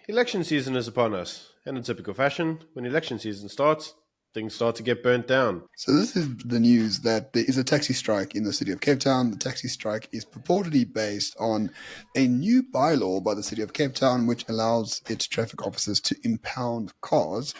Election season is upon us, and in typical fashion, when election season starts, things start to get burnt down. So this is the news that there is a taxi strike in the city of Cape Town. The taxi strike is purportedly based on a new bylaw by the city of Cape Town which allows its traffic officers to impound cars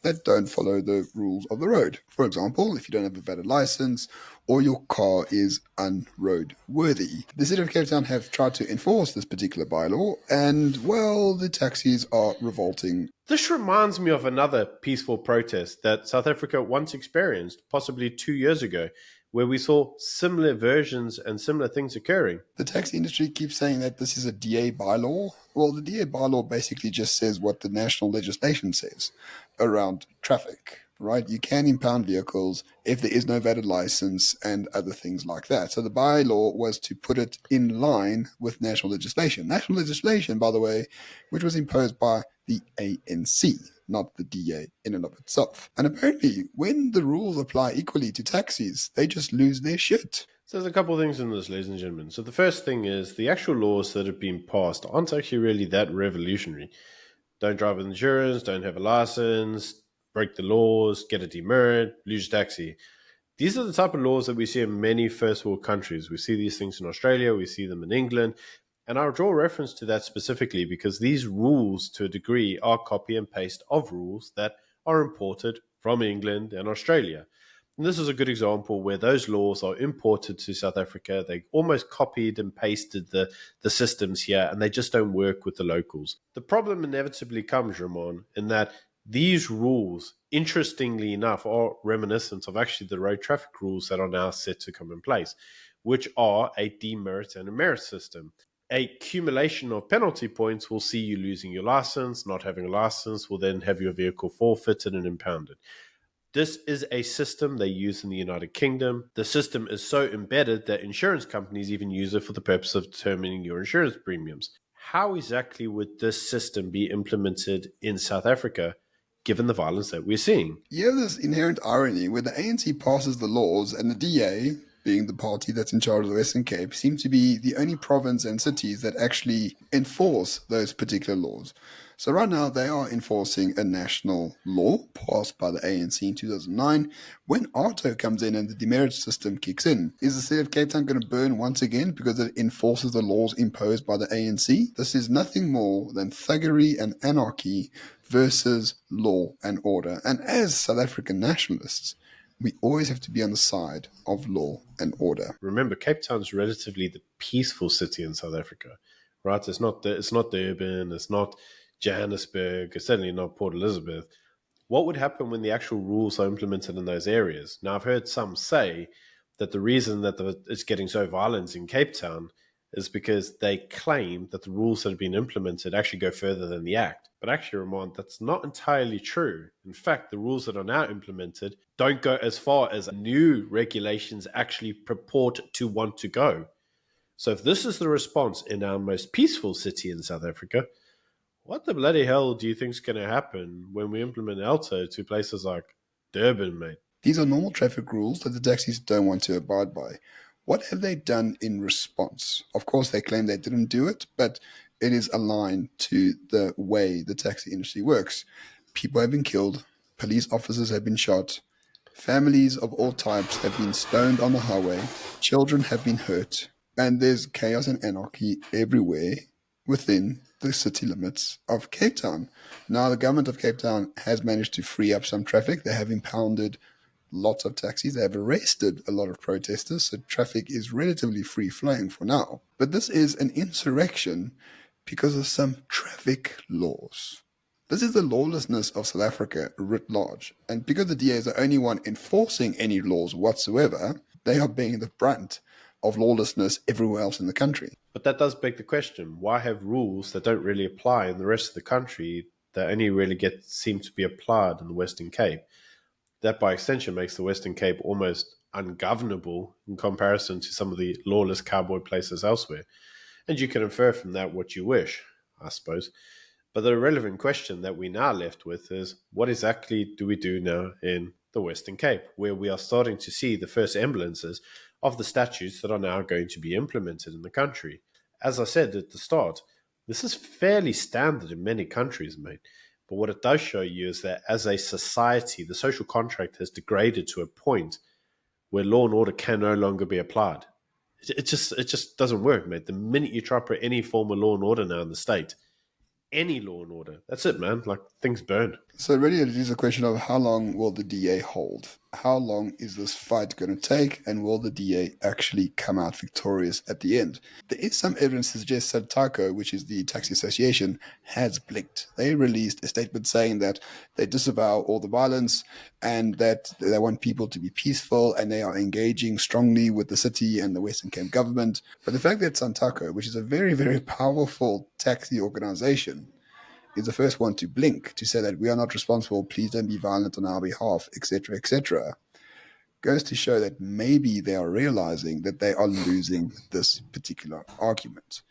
that don't follow the rules of the road. For example, if you don't have a valid license or your car is unroadworthy. The city of Cape Town have tried to enforce this particular bylaw and, well, the taxis are revolting. This reminds me of another peaceful protest that South Africa once experienced, possibly 2 years ago, where we saw similar versions and similar things occurring. The taxi industry keeps saying that this is a DA bylaw. Well, the DA bylaw basically just says what the national legislation says around traffic, right? You can impound vehicles if there is no valid license and other things like that. So the bylaw was to put it in line with national legislation. National legislation, by the way, which was imposed by the ANC, not the DA in and of itself. And apparently, when the rules apply equally to taxis, they just lose their shit. So there's a couple of things in this, ladies and gentlemen. So the first thing is the actual laws that have been passed aren't actually really that revolutionary. Don't drive with insurance, don't have a license, break the laws, get a demerit, lose your taxi. These are the type of laws that we see in many first world countries. We see these things in Australia, we see them in England, and I'll draw reference to that specifically because these rules, to a degree, are copy and paste of rules that are imported from England and Australia. And this is a good example where those laws are imported to South Africa. They almost copied and pasted the systems here, and they just don't work with the locals. The problem inevitably comes, Ramon, in that these rules, interestingly enough, are reminiscent of actually the road traffic rules that are now set to come in place, which are a demerit and a merit system. A accumulation of penalty points will see you losing your license. Not having a license will then have your vehicle forfeited and impounded. This is a system they use in the United Kingdom. The system is so embedded that insurance companies even use it for the purpose of determining your insurance premiums. How exactly would this system be implemented in South Africa, given the violence that we're seeing? You have this inherent irony where the ANC passes the laws and the DA, being the party that's in charge of the Western Cape, seem to be the only province and cities that actually enforce those particular laws. So right now they are enforcing a national law passed by the ANC in 2009. When ARTO comes in and the demerit system kicks in, is the city of Cape Town going to burn once again because it enforces the laws imposed by the ANC? This is nothing more than thuggery and anarchy versus law and order. And as South African nationalists, we always have to be on the side of law and order. Remember, Cape Town's relatively the peaceful city in South Africa, right? It's not Durban, it's not Johannesburg, it's certainly not Port Elizabeth. What would happen when the actual rules are implemented in those areas? Now, I've heard some say that the reason that it's getting so violent in Cape Town is because they claim that the rules that have been implemented actually go further than the Act. But actually, Ramon, that's not entirely true. In fact, the rules that are now implemented don't go as far as new regulations actually purport to want to go. So if this is the response in our most peaceful city in South Africa, what the bloody hell do you think is going to happen when we implement ALTO to places like Durban, mate? These are normal traffic rules that the taxis don't want to abide by. What have they done in response? Of course, they claim they didn't do it, but it is aligned to the way the taxi industry works. People have been killed, police officers have been shot, families of all types have been stoned on the highway, children have been hurt, and there's chaos and anarchy everywhere within the city limits of Cape Town. Now, the government of Cape Town has managed to free up some traffic. They have impounded lots of taxis. They have arrested a lot of protesters, so traffic is relatively free-flowing for now. But this is an insurrection because of some traffic laws. This is the lawlessness of South Africa writ large. And because the DA is the only one enforcing any laws whatsoever, they are bearing the brunt of lawlessness everywhere else in the country. But that does beg the question, why have rules that don't really apply in the rest of the country that only really seem to be applied in the Western Cape? That by extension makes the Western Cape almost ungovernable in comparison to some of the lawless cowboy places elsewhere. And you can infer from that what you wish, I suppose. But the relevant question that we're now left with is, what exactly do we do now in the Western Cape, where we are starting to see the first semblances of the statutes that are now going to be implemented in the country? As I said at the start, This is fairly standard in many countries, mate. But what it does show you is that as a society, the social contract has degraded to a point where law and order can no longer be applied. It just doesn't work, mate. The minute you try to put any form of law and order now in the state, any law and order, that's it, man. Like things burn. So really it is a question of how long will the DA hold? How long is this fight going to take, and will the DA actually come out victorious at the end? There is some evidence to suggest that TACO, which is the Taxi Association, has blinked. They released a statement saying that they disavow all the violence and that they want people to be peaceful, and they are engaging strongly with the city and the Western Cape government. But the fact that Santaco, which is a very, very powerful taxi organization, is the first one to blink, to say that we are not responsible, please don't be violent on our behalf, etc., goes to show that maybe they are realizing that they are losing this particular argument.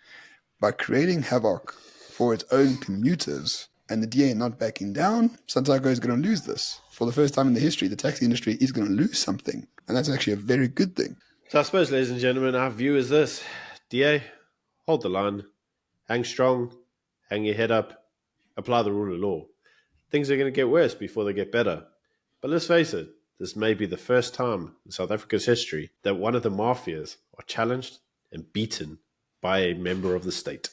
By creating havoc for its own commuters and the DA not backing down, Santiago is going to lose this. For the first time in the history, the taxi industry is going to lose something, and that's actually a very good thing. So I suppose, ladies and gentlemen, our view is this. DA, hold the line, hang strong, hang your head up, apply the rule of law. Things are going to get worse before they get better. But let's face it, this may be the first time in South Africa's history that one of the mafias are challenged and beaten by a member of the state.